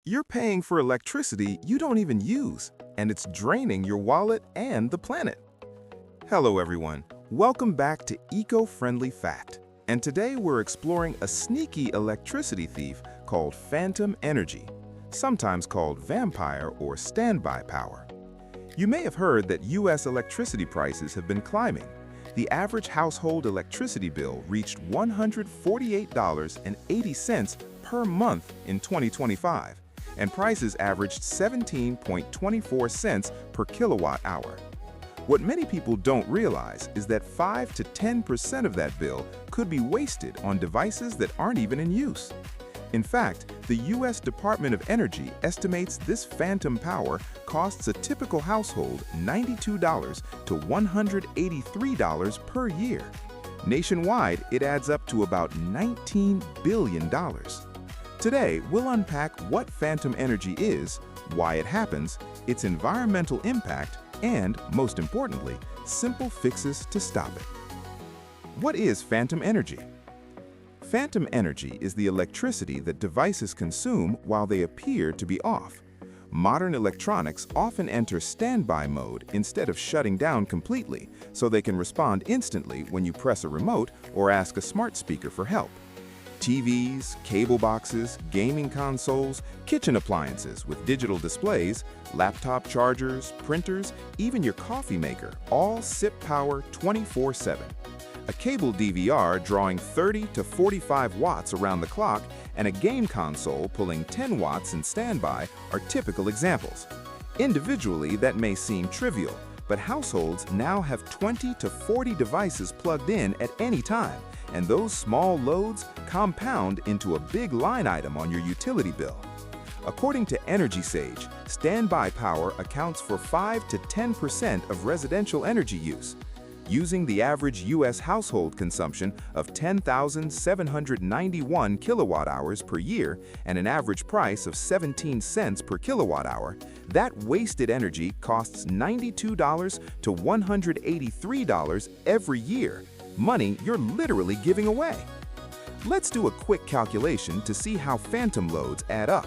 You're paying for electricity you don't even use, and it's draining your wallet and the planet. Hello everyone, welcome back to Eco-Friendly Fact. And today we're exploring a sneaky electricity thief called phantom energy, sometimes called vampire or standby power. You may have heard that US electricity prices have been climbing. The average household electricity bill reached $148.80 per month in 2025, and prices averaged 17.24 cents per kilowatt hour. What many people don't realize is that 5 to 10% of that bill could be wasted on devices that aren't even in use. In fact, the U.S. Department of Energy estimates this phantom power costs a typical household $92 to $183 per year. Nationwide, it adds up to about $19 billion. Today, we'll unpack what phantom energy is, why it happens, its environmental impact, and, most importantly, simple fixes to stop it. What is phantom energy? Phantom energy is the electricity that devices consume while they appear to be off. Modern electronics often enter standby mode instead of shutting down completely, so they can respond instantly when you press a remote or ask a smart speaker for help. TVs, cable boxes, gaming consoles, kitchen appliances with digital displays, laptop chargers, printers, even your coffee maker all sip power 24/7. A cable DVR drawing 30 to 45 watts around the clock and a game console pulling 10 watts in standby are typical examples. Individually, that may seem trivial, but households now have 20 to 40 devices plugged in at any time, and those small loads compound into a big line item on your utility bill. According to Energy Sage, standby power accounts for 5 to 10% of residential energy use. Using the average U.S. household consumption of 10,791 kilowatt-hours per year and an average price of 17 cents per kilowatt-hour, that wasted energy costs $92 to $183 every year, money you're literally giving away. Let's do a quick calculation to see how phantom loads add up.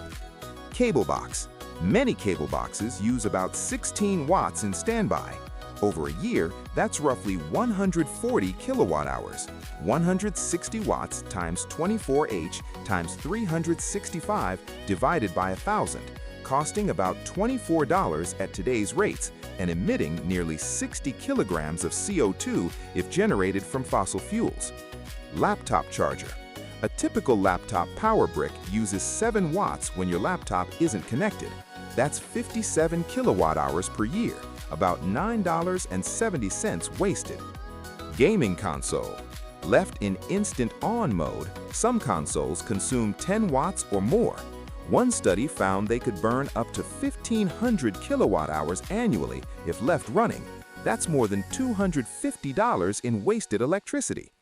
Cable box. Many cable boxes use about 16 watts in standby. Over a year, that's roughly 140 kilowatt-hours. 160 watts times 24H times 365 divided by 1,000, costing about $24 at today's rates and emitting nearly 60 kilograms of CO2 if generated from fossil fuels. Laptop charger. A typical laptop power brick uses 7 watts when your laptop isn't connected. That's 57 kilowatt-hours per year, about $9.70 wasted. Gaming console. Left in instant on mode, some consoles consume 10 watts or more. One study found they could burn up to 1,500 kilowatt-hours annually if left running. That's more than $250 in wasted electricity.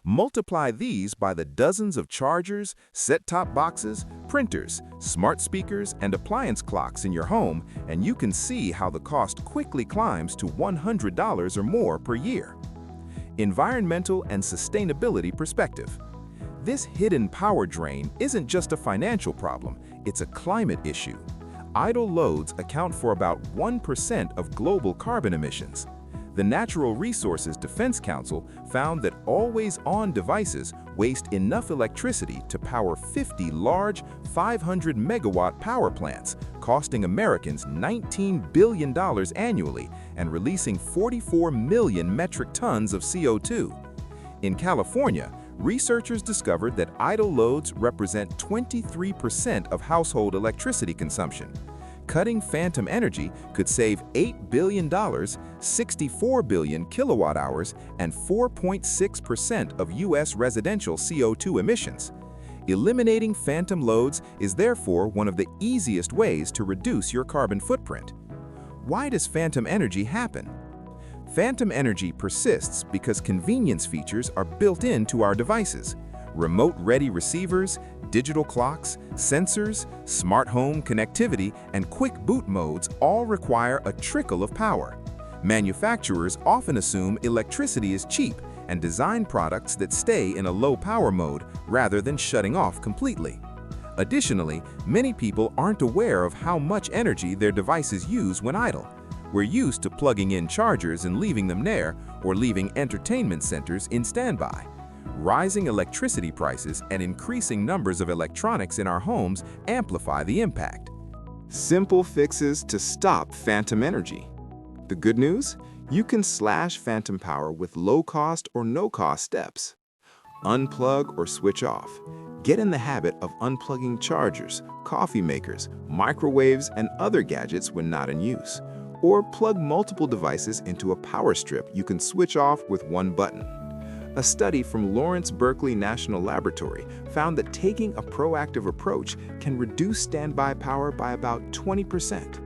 Multiply these by the dozens of chargers, set-top boxes, printers, smart speakers, and appliance clocks in your home, and you can see how the cost quickly climbs to $100 or more per year. Environmental and sustainability perspective. This hidden power drain isn't just a financial problem, it's a climate issue. Idle loads account for about 1% of global carbon emissions. The Natural Resources Defense Council found that always-on devices waste enough electricity to power 50 large 500-megawatt power plants, costing Americans $19 billion annually and releasing 44 million metric tons of CO2. In California, researchers discovered that idle loads represent 23% of household electricity consumption. Cutting phantom energy could save $8 billion, 64 billion kilowatt-hours, and 4.6% of U.S. residential CO2 emissions. Eliminating phantom loads is therefore one of the easiest ways to reduce your carbon footprint. Why does phantom energy happen? Phantom energy persists because convenience features are built into our devices. Remote-ready receivers, digital clocks, sensors, smart home connectivity, and quick boot modes all require a trickle of power. Manufacturers often assume electricity is cheap and design products that stay in a low power mode rather than shutting off completely. Additionally, many people aren't aware of how much energy their devices use when idle. We're used to plugging in chargers and leaving them there, or leaving entertainment centers in standby. Rising electricity prices and increasing numbers of electronics in our homes amplify the impact. Simple fixes to stop phantom energy. The good news? You can slash phantom power with low-cost or no-cost steps. Unplug or switch off. Get in the habit of unplugging chargers, coffee makers, microwaves, and other gadgets when not in use. Or plug multiple devices into a power strip you can switch off with one button. A study from Lawrence Berkeley National Laboratory found that taking a proactive approach can reduce standby power by about 20%.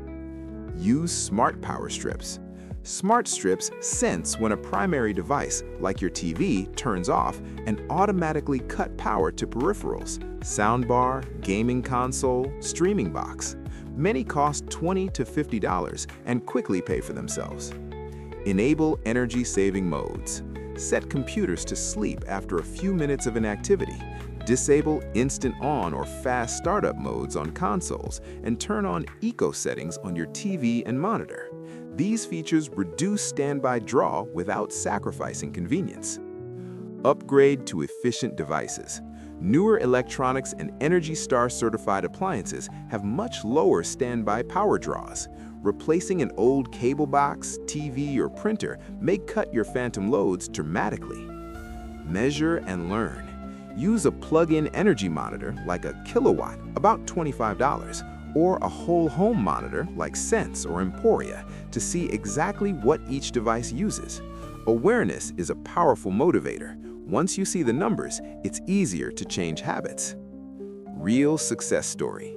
Use smart power strips. Smart strips sense when a primary device, like your TV, turns off and automatically cut power to peripherals, soundbar, gaming console, streaming box. Many cost $20 to $50 and quickly pay for themselves. Enable energy-saving modes. Set computers to sleep after a few minutes of inactivity. Disable instant on or fast startup modes on consoles and turn on eco settings on your TV and monitor. These features reduce standby draw without sacrificing convenience. Upgrade to efficient devices. Newer electronics and ENERGY STAR certified appliances have much lower standby power draws. Replacing an old cable box, TV, or printer may cut your phantom loads dramatically. Measure and learn. Use a plug-in energy monitor like a Kilowatt, about $25, or a whole home monitor like Sense or Emporia to see exactly what each device uses. Awareness is a powerful motivator. Once you see the numbers, it's easier to change habits. Real success story.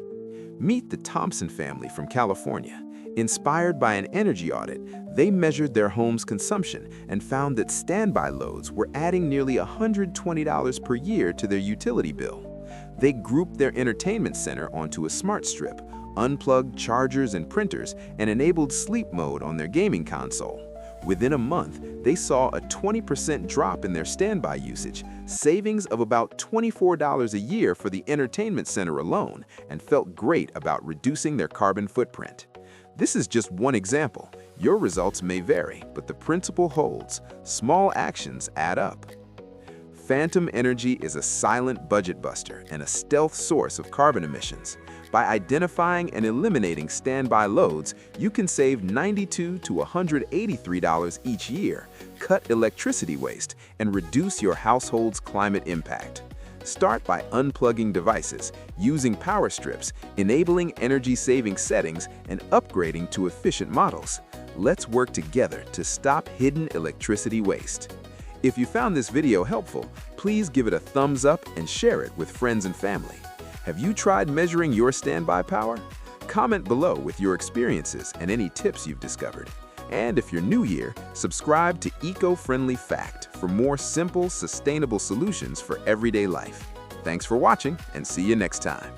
Meet the Thompson family from California. Inspired by an energy audit, they measured their home's consumption and found that standby loads were adding nearly $120 per year to their utility bill. They grouped their entertainment center onto a smart strip, unplugged chargers and printers, and enabled sleep mode on their gaming console. Within a month, they saw a 20% drop in their standby usage, savings of about $24 a year for the entertainment center alone, and felt great about reducing their carbon footprint. This is just one example. Your results may vary, but the principle holds. Small actions add up. Phantom energy is a silent budget buster and a stealth source of carbon emissions. By identifying and eliminating standby loads, you can save $92 to $183 each year, cut electricity waste, and reduce your household's climate impact. Start by unplugging devices, using power strips, enabling energy-saving settings, and upgrading to efficient models. Let's work together to stop hidden electricity waste. If you found this video helpful, please give it a thumbs up and share it with friends and family. Have you tried measuring your standby power? Comment below with your experiences and any tips you've discovered. And if you're new here, subscribe to Eco-Friendly Fact for more simple, sustainable solutions for everyday life. Thanks for watching, and see you next time.